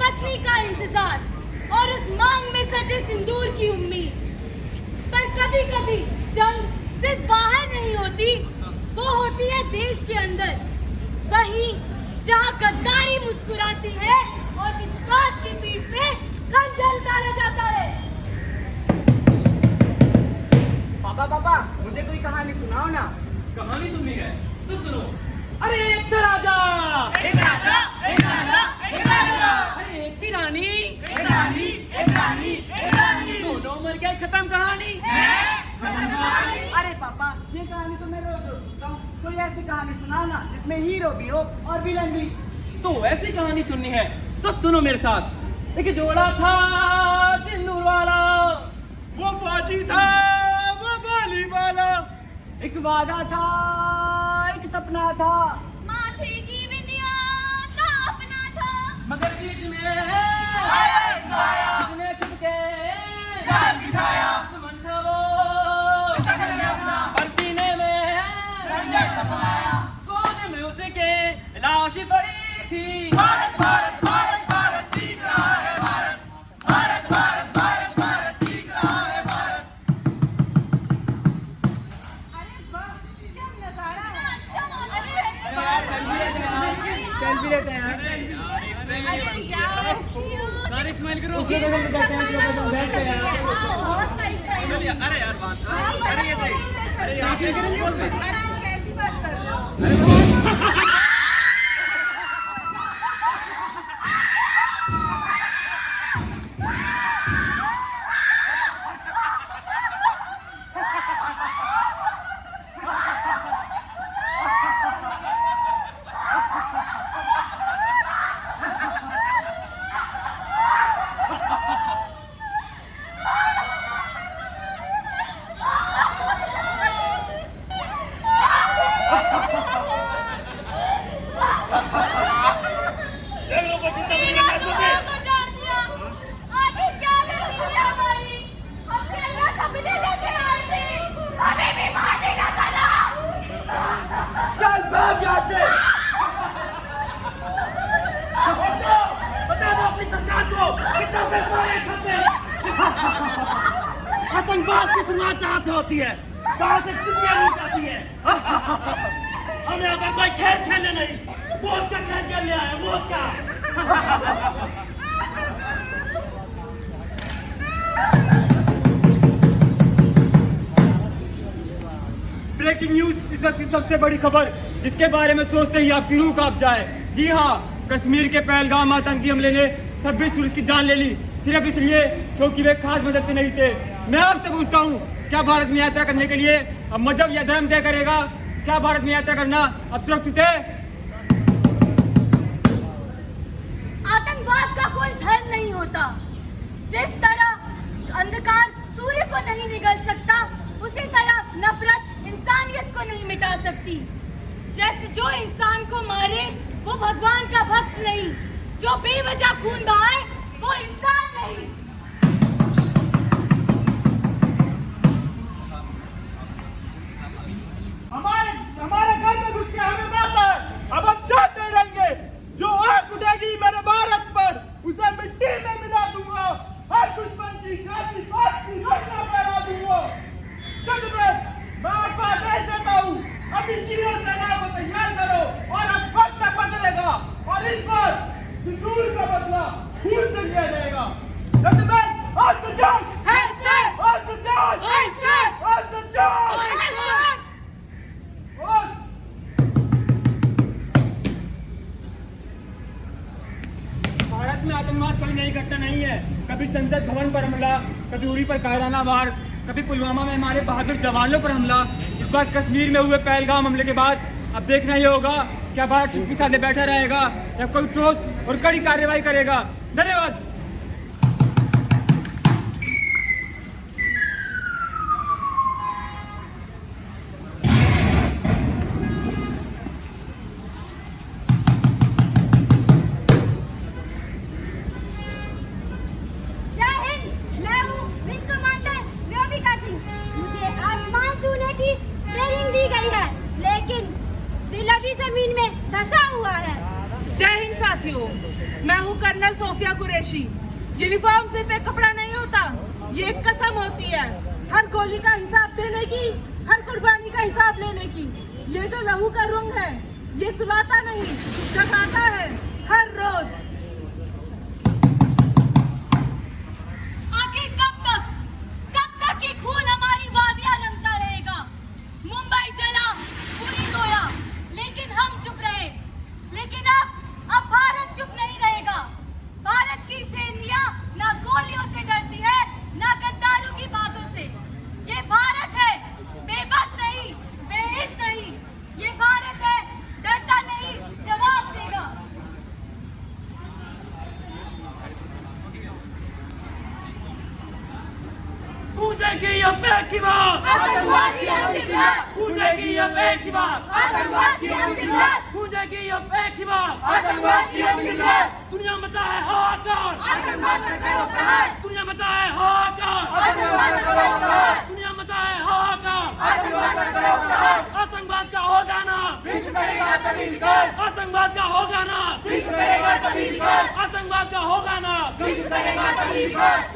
पत्नी का इंतजार और उस मांग में सजे सिंदूर की उम्मीद। पर कभी कभी जंग सिर्फ बाहर नहीं होती, वो होती है देश के अंदर, वहीं जहाँ गद्दारी मुस्कुराती है और विश्वास की पीठ पे खंजर डाला जाता है। पापा पापा, मुझे कोई कहानी सुनाओ ना। कहानी सुननी है तो सुनो। अरे एक था राजा, एक राजा, एक राजा, एक राजा। अरे एक थी रानी, एक रानी, एक रानी, एक रानी। दोनों मर गए, खत्म कहानी। अरे पापा, ये कहानी तो मैं रोज रोज सुनता हूँ। कोई ऐसी कहानी सुनाओ ना जिसमें हीरो भी हो और विलन भी। तो ऐसी कहानी सुननी है तो सुनो मेरे साथ। एक जोड़ा था सिंदूर वाला, वो फौजी था, वो गोली वाला। एक वादा था, एक सपना था, माथे की बिंदिया का अपना था, मगर बीच में छाया, किसने छुपके जान की छाया, दुश्मन था वो शक्ल में अपना, और सीने में रंजन सफाया। कोने में उसके लाश पड़ी थी। भारत भारत भारत भारत चीख रहा है भारत, भारत भारत भारत भारत चीख रहा है भारत। अरे वाह, क्या नजारा है। सेल्फी लेते हैं। अरे यार, सारे स्माइल करो। उसके बगल में बैठते हैं, उसके बगल में बैठते हैं। बहुत सही है। अरे यार बात अरे ये सही। अरे आप ये करेंगे बोल में। अरे कैसी बात कर रहे हो? देख लो कोई चिंता नहीं करना इसमें। को छोड़ दिया। आगे क्या गलती की हमारी? हमसे अल्लाह सपने लेके आए थे, हमें भी मार देना था ना। चल भाग यहाँ से। बता दो अपनी सरकार को कितना पैसा है खपे। आतंकवाद की शुरुआत जहाँ से होती है, वहाँ से दुनिया नहीं जाती है। हम यहाँ पर कोई खेल खेलने नहीं, मौत का खेल खेलने आए हैं, मौत का। ब्रेकिंग न्यूज, इस वक्त की सबसे बड़ी खबर जिसके बारे में सोचते ही आपकी रूह कांप जाए। जी हाँ, कश्मीर के पहलगाम आतंकी हमले ने 26 टूरिस्ट की जान ले ली, सिर्फ इसलिए क्योंकि वे खास मजहब से नहीं थे। मैं आपसे पूछता हूँ, क्या भारत में यात्रा करने के लिए अब मजहब या धर्म तय करेगा? क्या भारत में यात्रा करना अब सुरक्षित है? आतंकवाद का कोई धर्म नहीं होता। जिस तरह अंधकार सूर्य को नहीं निगल सकता, उसी तरह नफरत इंसानियत को नहीं मिटा सकती। जैसे जो इंसान को मारे वो भगवान का भक्त नहीं, जो बेवजह खून बहाए वो इंसान नहीं। हमारे घर में घुस के हमें मारता है, अब हम चाहते रहेंगे। जो आग उठेगी मेरे भारत पर, उसे मिट्टी में मिला दूंगा। हर दुश्मन की छाती पात की रचना फैला दूंगा। मैं आपको आदेश देता हूँ, अभी तीनों सेना को तैयार करो और अब वक्त बदलेगा और इस बार सिंदूर का बदला खून से लिया जाएगा। गंतव्य आज तो जाओ, आज तो जाओ, आज तो जाओ। भारत में आतंकवाद कोई नई घटना नहीं है। कभी संसद भवन पर हमला, कभी उरी पर कायराना वार, कभी पुलवामा में हमारे बहादुर जवानों पर हमला, इस बार कश्मीर में हुए पहलगाम हमले के बाद अब देखना ये होगा क्या भारत चुप्पी साधे बैठा रहेगा या कोई ठोस और कड़ी कार्रवाई करेगा। धन्यवाद। जय हिंद, मैं हूँ विंग कमांडर रविका सिंह। मुझे आसमान छूने की ट्रेनिंग दी गई है, लेकिन दिल अभी जमीन में धंसा हुआ है। जय हिंद साथियों, मैं हूं colonel doctor Sofiya Qureshi, uniform सिर्फ एक कपड़ा नहीं होता, ये एक कसम होती है। हर गोली का हिसाब देने की, हर कुर्बानी का हिसाब लेने की। ये जो लहू का रंग है, ये सुलाता नहीं, जगाता है हर रोज। आखिर कब तक ये खून हमारी वादियां रंगता रहेगा? मुंबई जला, पुरी रोया, लेकिन हम चुप रहे। लेकिन अब भारत चुप नहीं रहेगा। भारत की सैनियां ना गोलियों से डरती है, ना गद्दारों की बातों से। ये भारत है, बेबस नहीं, बेहिस नहीं। ये भारत है, डरता नहीं, जवाब देगा। गूंजेगी अब एक ही बात, आतंकवादी अंतिम बात, गूंजेगी अब एक ही बात, आतंकवादी अंतिम बात, गूंजेगी अब एक ही बात। आतंकवादी अंतिम बात, दुनिया मचा है हाहाकार, आतंकवाद का करो प्रहार, दुनिया मचा है हाहाकार, आतंकवाद का करो प्रहार, दुनिया मचा है हाहाकार। आतंकवाद का करो प्रहार, आतंकवाद का होगा नाश, विश्व करेगा तभी विकास, आतंकवाद का होगा नाश, विश्व करेगा तभी विकास, आतंकवाद का होगा नाश। विश्व करेगा तभी विकास।